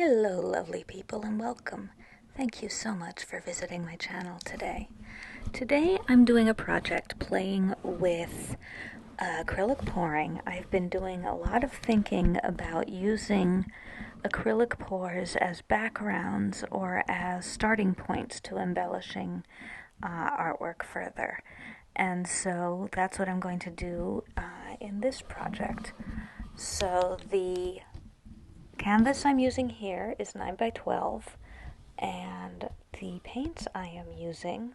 Hello, lovely people, and welcome. Thank you so much for visiting my channel today. Today I'm doing a project playing with acrylic pouring. I've been doing a lot of thinking about using acrylic pours as backgrounds or as starting points to embellishing artwork further. And so that's what I'm going to do in this project. So the canvas I'm using here is 9 by 12, and the paints I am using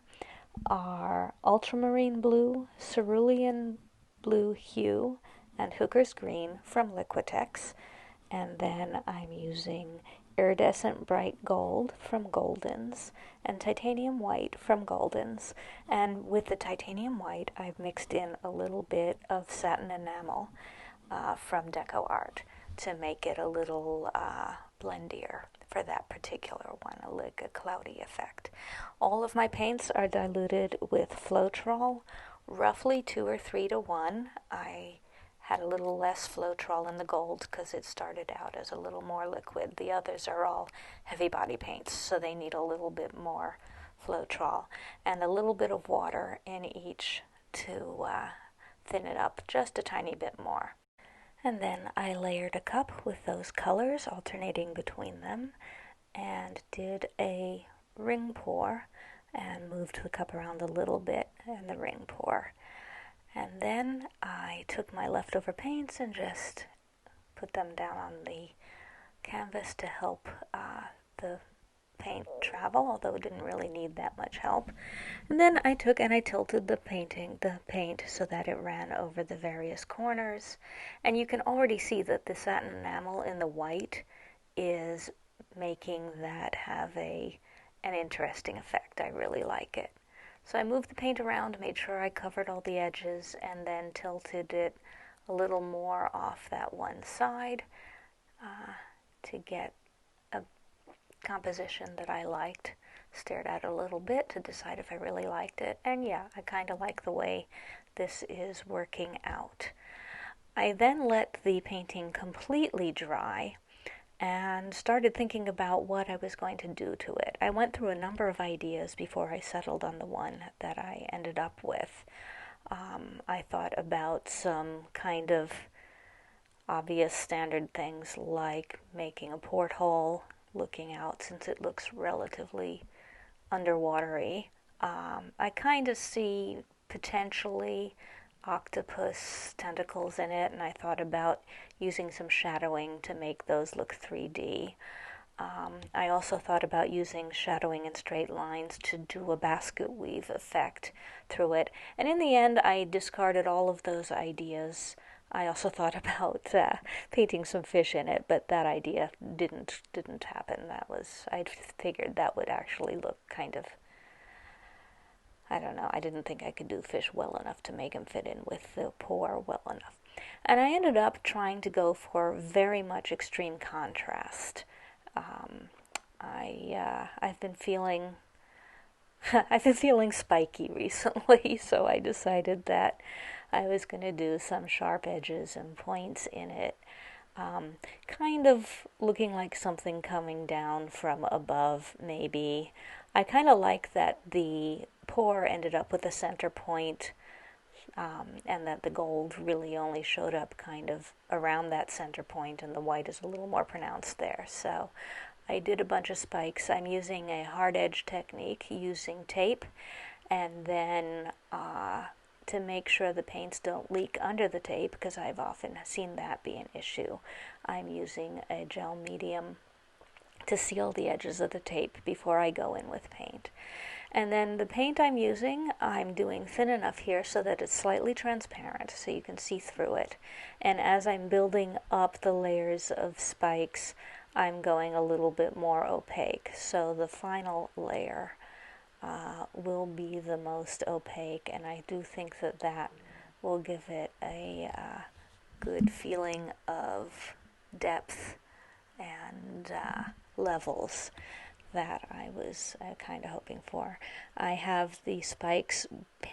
are Ultramarine blue, Cerulean blue hue, and Hooker's green from Liquitex. And then I'm using Iridescent bright gold from Goldens and titanium white from Goldens. And with the titanium white, I've mixed in a little bit of Satin Enamel from DecoArts to make it a little blendier for that particular one, like a cloudy effect. All of my paints are diluted with Floetrol, roughly 2 or 3 to 1. I had a little less Floetrol in the gold because it started out as a little more liquid. The others are all heavy body paints, so they need a little bit more Floetrol, and a little bit of water in each to thin it up just a tiny bit more. And then I layered a cup with those colors, alternating between them, and did a ring pour and moved the cup around a little bit in the ring pour. And then I took my leftover paints and just put them down on the canvas to help the paint travel, although it didn't really need that much help. And then I took and I tilted the paint so that it ran over the various corners. And you can already see that the satin enamel in the white is making that have an interesting effect. I really like it. So I moved the paint around, made sure I covered all the edges, and then tilted it a little more off that one side to get a composition that I liked. Stared at it a little bit to decide if I really liked it, and yeah, I kind of like the way this is working out. I then let the painting completely dry and started thinking about what I was going to do to it. I went through a number of ideas before I settled on the one that I ended up with. I thought about some kind of obvious standard things like making a porthole looking out, since it looks relatively underwatery. I kind of see potentially octopus tentacles in it, and I thought about using some shadowing to make those look 3D. I also thought about using shadowing and straight lines to do a basket weave effect through it, and in the end I discarded all of those ideas. I also thought about painting some fish in it, but that idea didn't happen. I figured that would actually look kind of, I don't know, I didn't think I could do fish well enough to make them fit in with the pour well enough. And I ended up trying to go for very much extreme contrast. I've been feeling I've been feeling spiky recently, so I decided that I was going to do some sharp edges and points in it, kind of looking like something coming down from above, maybe. I kind of like that the pour ended up with a center point, and that the gold really only showed up kind of around that center point, and the white is a little more pronounced there. So I did a bunch of spikes. I'm using a hard edge technique using tape, and then to make sure the paints don't leak under the tape, because I've often seen that be an issue, I'm using a gel medium to seal the edges of the tape before I go in with paint. And then the paint I'm using, I'm doing thin enough here so that it's slightly transparent so you can see through it. And as I'm building up the layers of spikes, I'm going a little bit more opaque. So the final layer will be the most opaque, and I do think that that will give it a good feeling of depth and levels that I was kind of hoping for. I have the spikes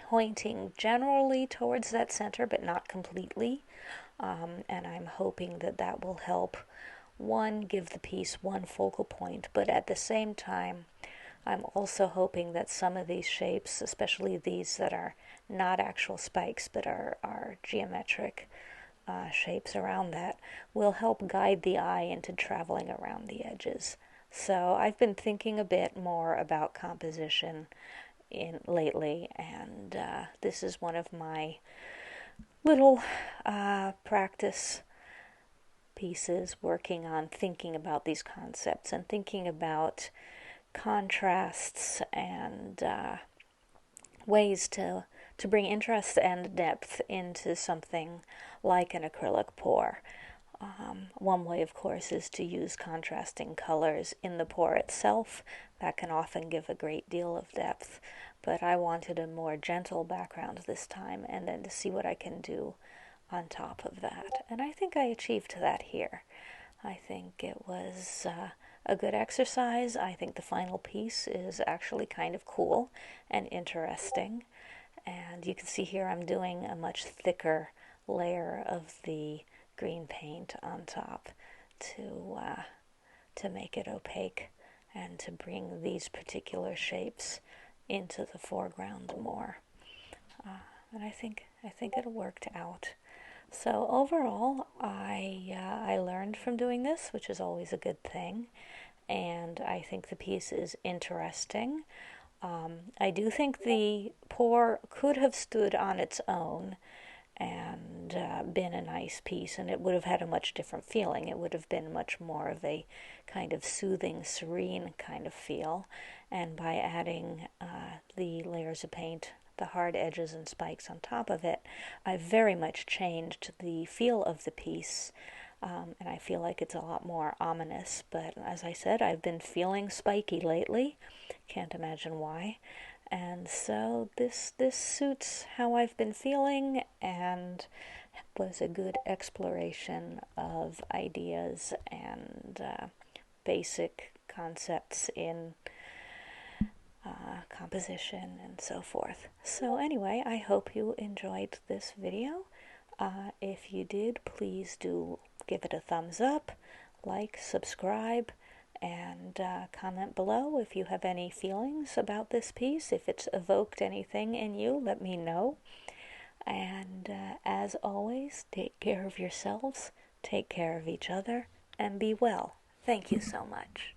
pointing generally towards that center, but not completely, and I'm hoping that that will help one, give the piece one focal point, but at the same time, I'm also hoping that some of these shapes, especially these that are not actual spikes but are geometric shapes around that, will help guide the eye into traveling around the edges. So I've been thinking a bit more about composition in lately, and this is one of my little practice pieces working on thinking about these concepts and thinking about contrasts and ways to bring interest and depth into something like an acrylic pour. One way, of course, is to use contrasting colors in the pour itself. That can often give a great deal of depth, but I wanted a more gentle background this time, and then to see what I can do on top of that. And I think I achieved that here. I think it was a good exercise. I think the final piece is actually kind of cool and interesting. And you can see here I'm doing a much thicker layer of the green paint on top to make it opaque and to bring these particular shapes into the foreground more. And I think it worked out. So overall, I learned from doing this, which is always a good thing, and I think the piece is interesting. I do think the pour could have stood on its own and been a nice piece, and it would have had a much different feeling. It would have been much more of a kind of soothing, serene kind of feel, and by adding the layers of paint, the hard edges and spikes on top of it, I've very much changed the feel of the piece, and I feel like it's a lot more ominous. But as I said, I've been feeling spiky lately. Can't imagine why. And so this suits how I've been feeling, and was a good exploration of ideas and basic concepts in composition and so forth. So anyway, I hope you enjoyed this video. If you did, please do give it a thumbs up, like, subscribe, and comment below if you have any feelings about this piece. If it's evoked anything in you, let me know. And as always, take care of yourselves, take care of each other, and be well. Thank you so much.